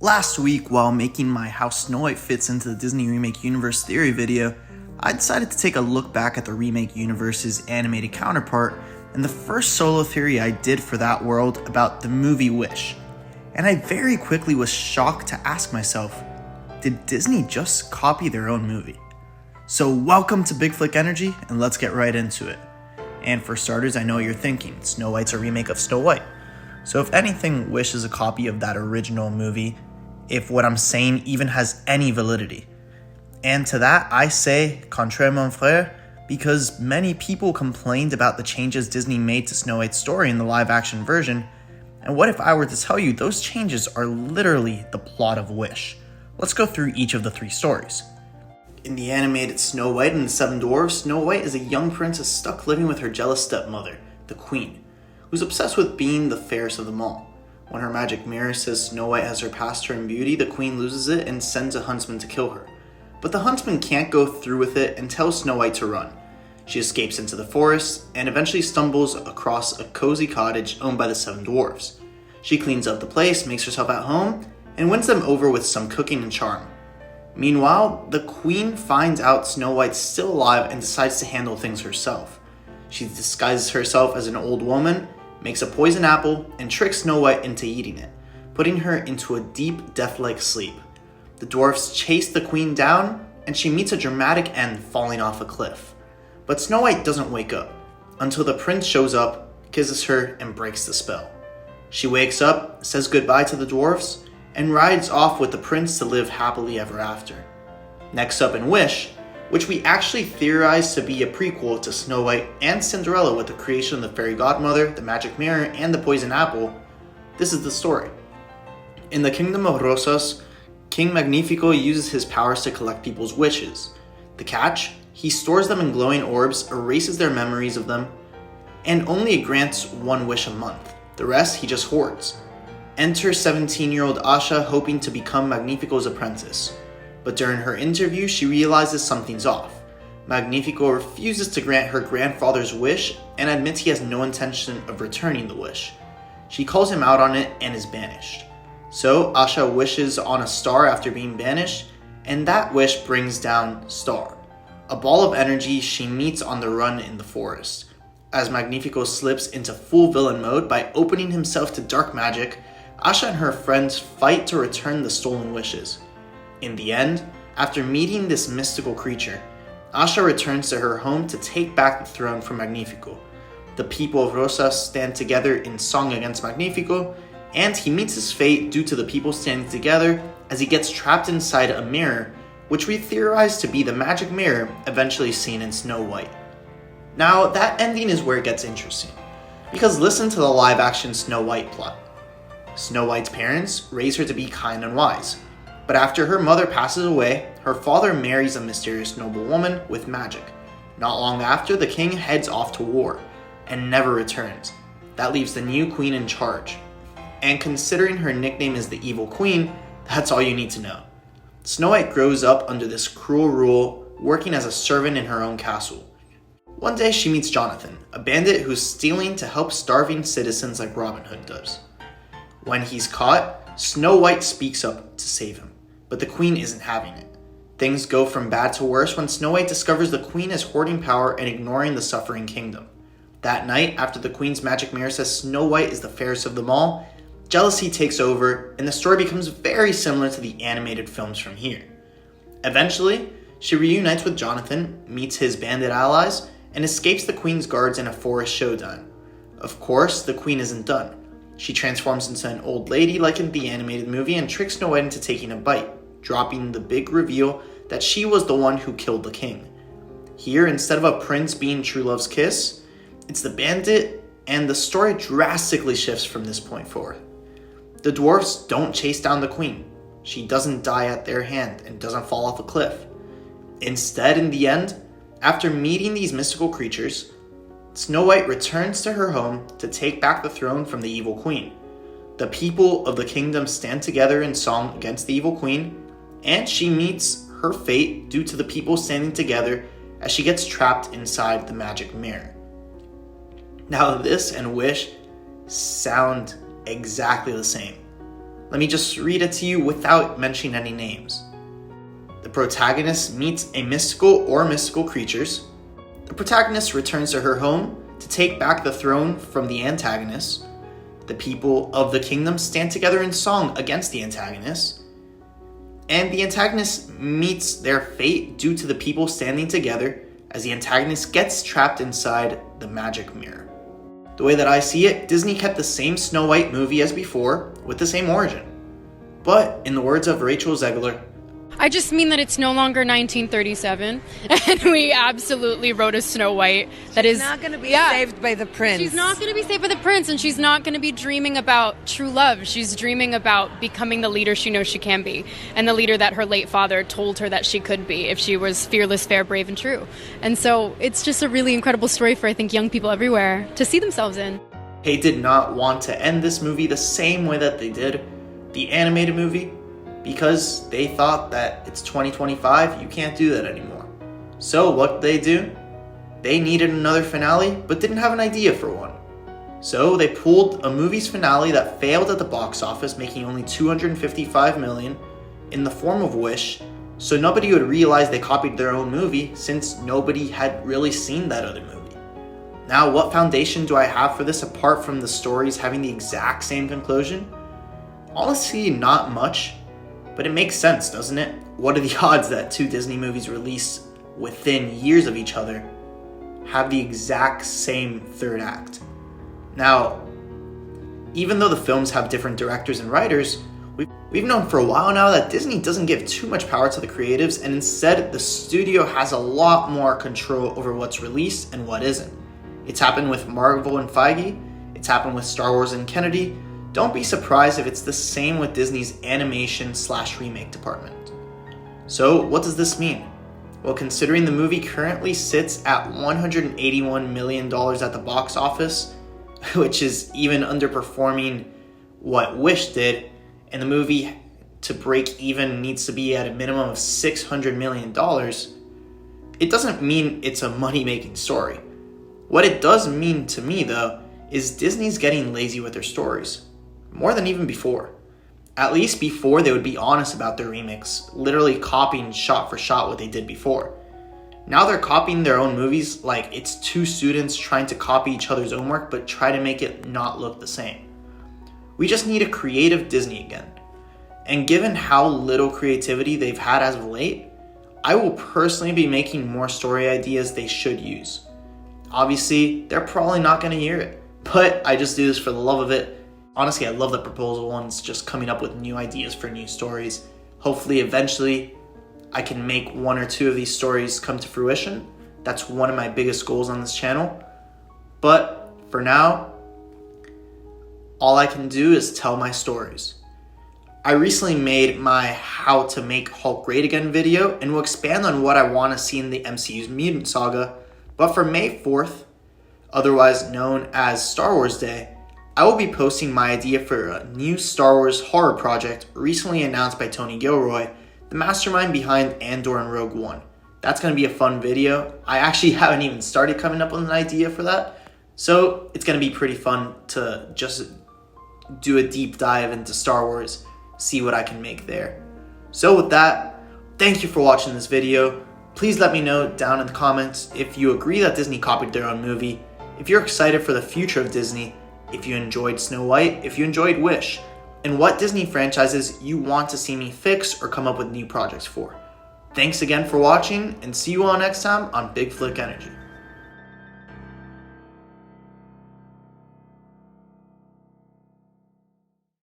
Last week, while making my How Snow White Fits into the Disney Remake Universe Theory video, I decided to take a look back at the Remake Universe's animated counterpart and the first solo theory I did for that world about the movie Wish. And I very quickly was shocked to ask myself, did Disney just copy their own movie? So welcome to Big Flick Energy, and let's get right into it. And for starters, I know what you're thinking, Snow White's a remake of Snow White. So if anything, Wish is a copy of that original movie, if what I'm saying even has any validity. And to that, I say, contraire mon frère, because many people complained about the changes Disney made to Snow White's story in the live-action version, and what if I were to tell you those changes are literally the plot of Wish? Let's go through each of the three stories. In the animated Snow White and the Seven Dwarfs, Snow White is a young princess stuck living with her jealous stepmother, the Queen, who's obsessed with being the fairest of them all. When her magic mirror says Snow White has surpassed her in beauty, the Queen loses it and sends a huntsman to kill her. But the huntsman can't go through with it and tells Snow White to run. She escapes into the forest and eventually stumbles across a cozy cottage owned by the Seven Dwarfs. She cleans up the place, makes herself at home, and wins them over with some cooking and charm. Meanwhile, the Queen finds out Snow White's still alive and decides to handle things herself. She disguises herself as an old woman, makes a poison apple, and tricks Snow White into eating it, putting her into a deep, death-like sleep. The dwarfs chase the Queen down, and she meets a dramatic end falling off a cliff. But Snow White doesn't wake up, until the prince shows up, kisses her, and breaks the spell. She wakes up, says goodbye to the dwarfs, and rides off with the prince to live happily ever after. Next up in Wish, which we actually theorize to be a prequel to Snow White and Cinderella with the creation of the fairy godmother, the magic mirror, and the poison apple, this is the story. In the Kingdom of Rosas, King Magnifico uses his powers to collect people's wishes. The catch? He stores them in glowing orbs, erases their memories of them, and only grants one wish a month. The rest he just hoards. Enter 17-year-old Asha hoping to become Magnifico's apprentice. But during her interview, she realizes something's off. Magnifico refuses to grant her grandfather's wish and admits he has no intention of returning the wish. She calls him out on it and is banished. So Asha wishes on a star after being banished, and that wish brings down Star, a ball of energy she meets on the run in the forest. As Magnifico slips into full villain mode by opening himself to dark magic, Asha and her friends fight to return the stolen wishes. In the end, after meeting this mystical creature, Asha returns to her home to take back the throne from Magnifico. The people of Rosas stand together in song against Magnifico, and he meets his fate due to the people standing together as he gets trapped inside a mirror, which we theorize to be the magic mirror eventually seen in Snow White. Now, that ending is where it gets interesting, because listen to the live-action Snow White plot. Snow White's parents raise her to be kind and wise. But after her mother passes away, her father marries a mysterious noblewoman with magic. Not long after, the king heads off to war and never returns. That leaves the new queen in charge. And considering her nickname is the Evil Queen, that's all you need to know. Snow White grows up under this cruel rule, working as a servant in her own castle. One day she meets Jonathan, a bandit who's stealing to help starving citizens like Robin Hood does. When he's caught, Snow White speaks up to save him. But the Queen isn't having it. Things go from bad to worse when Snow White discovers the Queen is hoarding power and ignoring the suffering kingdom. That night, after the Queen's magic mirror says Snow White is the fairest of them all, jealousy takes over and the story becomes very similar to the animated films from here. Eventually, she reunites with Jonathan, meets his bandit allies, and escapes the Queen's guards in a forest showdown. Of course, the Queen isn't done. She transforms into an old lady like in the animated movie and tricks Snow White into taking a bite, dropping the big reveal that she was the one who killed the king. Here, instead of a prince being true love's kiss, it's the bandit, and the story drastically shifts from this point forward. The dwarfs don't chase down the queen. She doesn't die at their hand and doesn't fall off a cliff. Instead, in the end, after meeting these mystical creatures, Snow White returns to her home to take back the throne from the evil queen. The people of the kingdom stand together in song against the evil queen, and she meets her fate due to the people standing together as she gets trapped inside the magic mirror. Now, this and Wish sound exactly the same. Let me just read it to you without mentioning any names. The protagonist meets a mystical creatures. The protagonist returns to her home to take back the throne from the antagonist. The people of the kingdom stand together in song against the antagonist. And the antagonist meets their fate due to the people standing together as the antagonist gets trapped inside the magic mirror. The way that I see it, Disney kept the same Snow White movie as before with the same origin. But in the words of Rachel Zegler, I just mean that it's no longer 1937, and we absolutely wrote a Snow White that is not going to be saved by the prince. She's not going to be saved by the prince, and she's not going to be dreaming about true love. She's dreaming about becoming the leader she knows she can be, and the leader that her late father told her that she could be if she was fearless, fair, brave, and true. And so it's just a really incredible story for, I think, young people everywhere to see themselves in. They did not want to end this movie the same way that they did the animated movie, because they thought that it's 2025, you can't do that anymore. So what did they do? They needed another finale, but didn't have an idea for one. So they pulled a movie's finale that failed at the box office, making only $255 million in the form of Wish, so nobody would realize they copied their own movie since nobody had really seen that other movie. Now, what foundation do I have for this apart from the stories having the exact same conclusion? Honestly, not much. But it makes sense, doesn't it? What are the odds that two Disney movies released within years of each other have the exact same third act? Now, even though the films have different directors and writers, we've known for a while now that Disney doesn't give too much power to the creatives, and instead the studio has a lot more control over what's released and what isn't. It's happened with Marvel and Feige, it's happened with Star Wars and Kennedy. Don't be surprised if it's the same with Disney's animation/remake department. So what does this mean? Well, considering the movie currently sits at $181 million at the box office, which is even underperforming what Wish did, and the movie to break even needs to be at a minimum of $600 million, it doesn't mean it's a money-making story. What it does mean to me, though, is Disney's getting lazy with their stories. More than even before. At least before, they would be honest about their remakes, literally copying shot for shot what they did before. Now they're copying their own movies like it's two students trying to copy each other's homework but try to make it not look the same. We just need a creative Disney again. And given how little creativity they've had as of late, I will personally be making more story ideas they should use. Obviously, they're probably not going to hear it, but I just do this for the love of it. Honestly, I love the proposal ones, just coming up with new ideas for new stories. Hopefully, eventually, I can make one or two of these stories come to fruition. That's one of my biggest goals on this channel. But for now, all I can do is tell my stories. I recently made my How to Make Hulk Great Again video, and will expand on what I want to see in the MCU's Mutant Saga. But for May 4th, otherwise known as Star Wars Day, I will be posting my idea for a new Star Wars horror project recently announced by Tony Gilroy, the mastermind behind Andor and Rogue One. That's going to be a fun video. I actually haven't even started coming up with an idea for that, so it's going to be pretty fun to just do a deep dive into Star Wars, see what I can make there. So with that, thank you for watching this video. Please let me know down in the comments if you agree that Disney copied their own movie, if you're excited for the future of Disney, if you enjoyed Snow White, if you enjoyed Wish, and what Disney franchises you want to see me fix or come up with new projects for. Thanks again for watching, and see you all next time on Big Flick Energy.